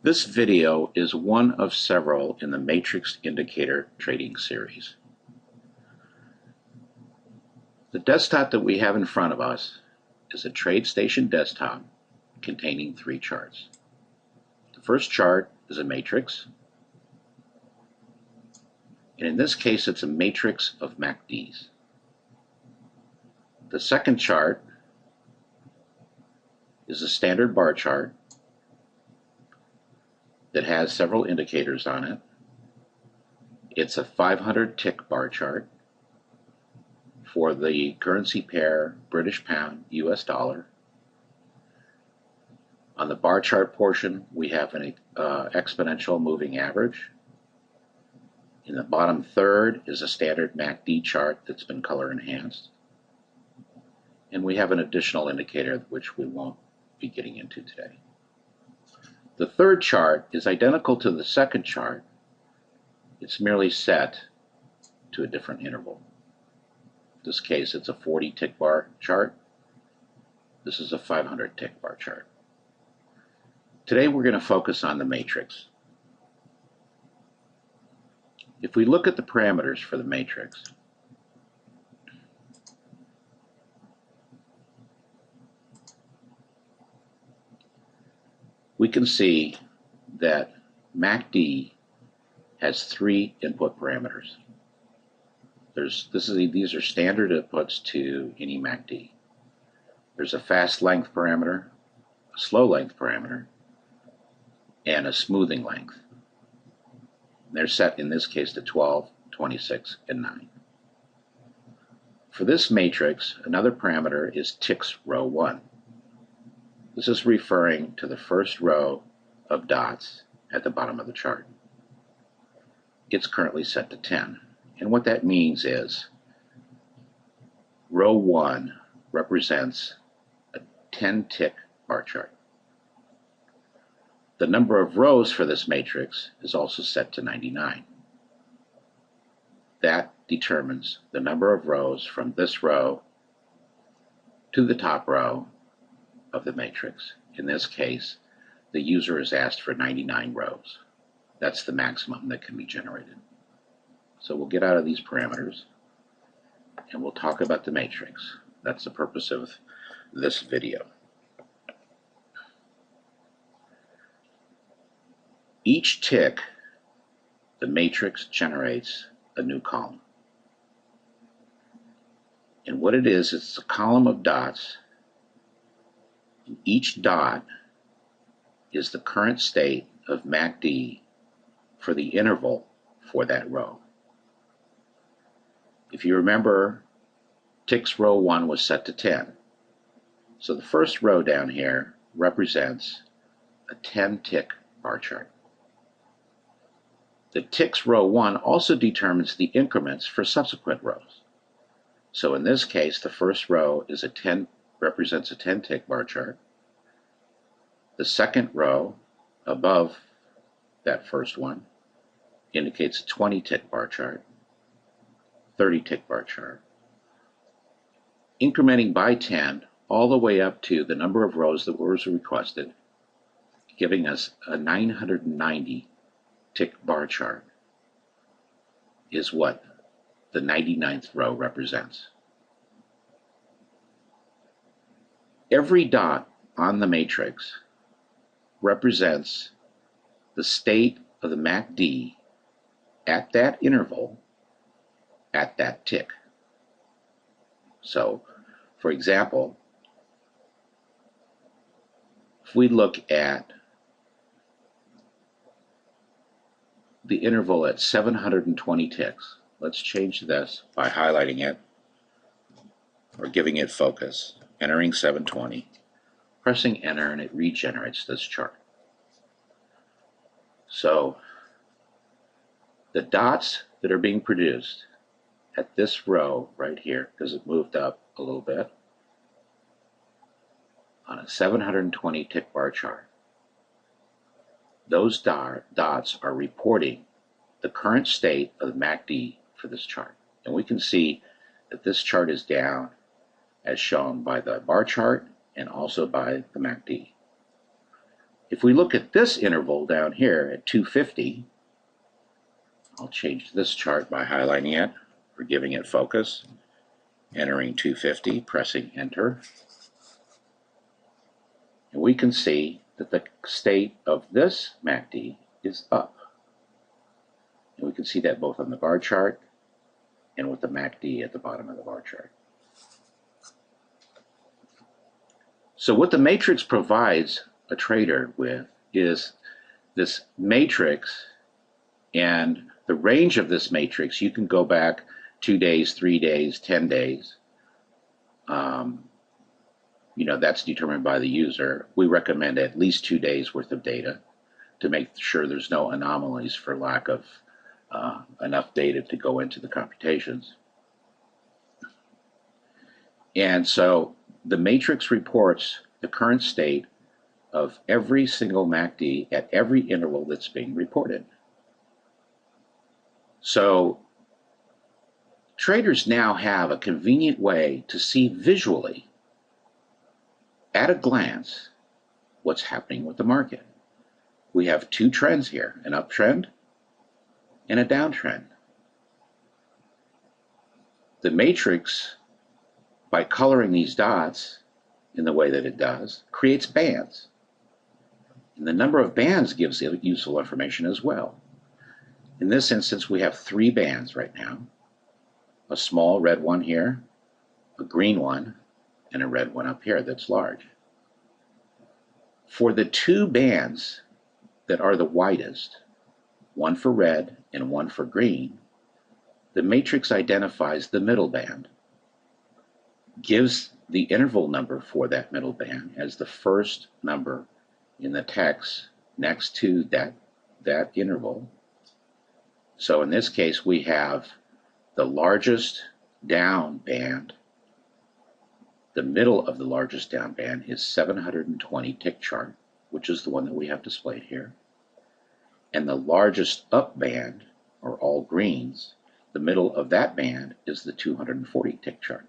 This video is one of several in the matrix indicator trading series. The desktop that we have in front of us is a TradeStation desktop containing 3 charts. The first chart is a matrix, and in this case it's a matrix of MACDs. The second chart is a standard bar chart that has several indicators on it. It's a 500 tick bar chart for the currency pair British pound, US dollar. On the bar chart portion, we have an exponential moving average. In the bottom third is a standard MACD chart that's been color enhanced. And we have an additional indicator which we won't be getting into today. The third chart is identical to the second chart. It's merely set to a different interval. In this case, it's a 40 tick bar chart. This is a 500 tick bar chart. Today we're going to focus on the matrix. If we look at the parameters for the matrix, we can see that MACD has 3 input parameters. These are standard inputs to any MACD. There's a fast length parameter, a slow length parameter, and a smoothing length. They're set in this case to 12, 26, and 9. For this matrix, another parameter is ticks row 1. This is referring to the first row of dots at the bottom of the chart. It's currently set to 10. And what that means is row 1 represents a 10 tick bar chart. The number of rows for this matrix is also set to 99. That determines the number of rows from this row to the top row of the matrix. In this case, the user is asked for 99 rows. That's the maximum that can be generated. So we'll get out of these parameters and we'll talk about the matrix. That's the purpose of this video. Each tick, the matrix generates a new column. And what it is, it's a column of dots. Each dot is the current state of MACD for the interval for that row. If you remember, ticks row 1 was set to 10. So the first row down here represents a 10 tick bar chart. The ticks row 1 also determines the increments for subsequent rows. So in this case, the first row is represents a 10 tick bar chart. The second row above that first one indicates a 20 tick bar chart, 30 tick bar chart, incrementing by 10 all the way up to the number of rows that was requested, giving us a 990 tick bar chart is what the 99th row represents. Every dot on the matrix represents the state of the MACD at that interval at that tick. So, for example, if we look at the interval at 720 ticks, let's change this by highlighting it or giving it focus, entering 720, pressing enter, and it regenerates this chart. So the dots that are being produced at this row right here, because it moved up a little bit, on a 720 tick bar chart, those dots are reporting the current state of the MACD for this chart. And we can see that this chart is down as shown by the bar chart and also by the MACD. If we look at this interval down here at 250, I'll change this chart by highlighting it, or giving it focus, entering 250, pressing enter. And we can see that the state of this MACD is up. And we can see that both on the bar chart and with the MACD at the bottom of the bar chart. So what the matrix provides a trader with is this matrix, and the range of this matrix, you can go back 2 days, 3 days, 10 days. That's determined by the user. We recommend at least 2 days worth of data to make sure there's no anomalies for lack of enough data to go into the computations. And so the matrix reports the current state of every single MACD at every interval that's being reported. So traders now have a convenient way to see visually, at a glance, what's happening with the market. We have 2 trends here, an uptrend and a downtrend. The matrix, by coloring these dots in the way that it does, creates bands. And the number of bands gives useful information as well. In this instance, we have 3 bands right now. A small red one here, a green one, and a red one up here that's large. For the 2 bands that are the widest, one for red and one for green, the matrix identifies the middle band, gives the interval number for that middle band as the first number in the text next to that interval. So in this case, we have the largest down band. The middle of the largest down band is 720 tick chart, which is the one that we have displayed here. And the largest up band, or all greens, the middle of that band is the 240 tick chart.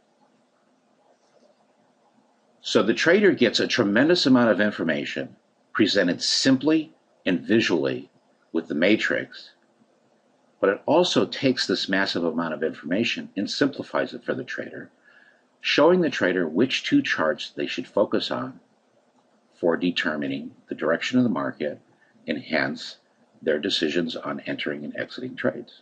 So the trader gets a tremendous amount of information presented simply and visually with the matrix, but it also takes this massive amount of information and simplifies it for the trader, showing the trader which 2 charts they should focus on for determining the direction of the market and hence their decisions on entering and exiting trades.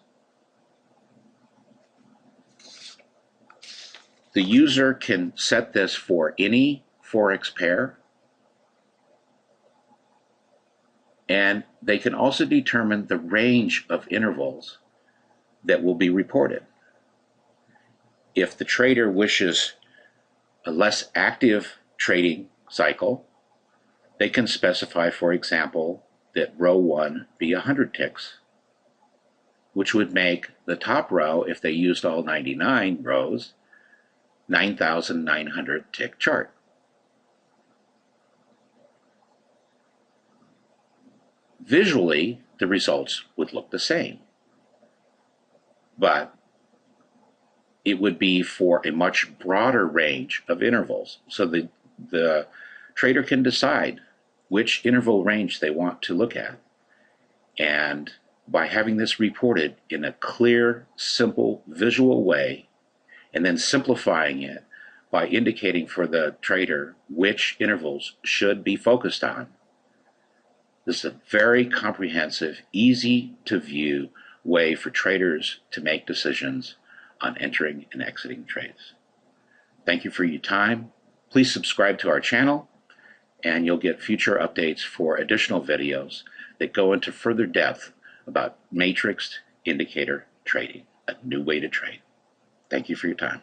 The user can set this for any Forex pair, and they can also determine the range of intervals that will be reported. If the trader wishes a less active trading cycle, they can specify, for example, that row 1 be 100 ticks, which would make the top row, if they used all 99 rows, 9,900 tick chart. Visually, the results would look the same, but it would be for a much broader range of intervals. So the trader can decide which interval range they want to look at. And by having this reported in a clear, simple, visual way, and then simplifying it by indicating for the trader which intervals should be focused on, this is a very comprehensive, easy to view way for traders to make decisions on entering and exiting trades. Thank you for your time. Please subscribe to our channel, and you'll get future updates for additional videos that go into further depth about matrixed indicator trading, a new way to trade. Thank you for your time.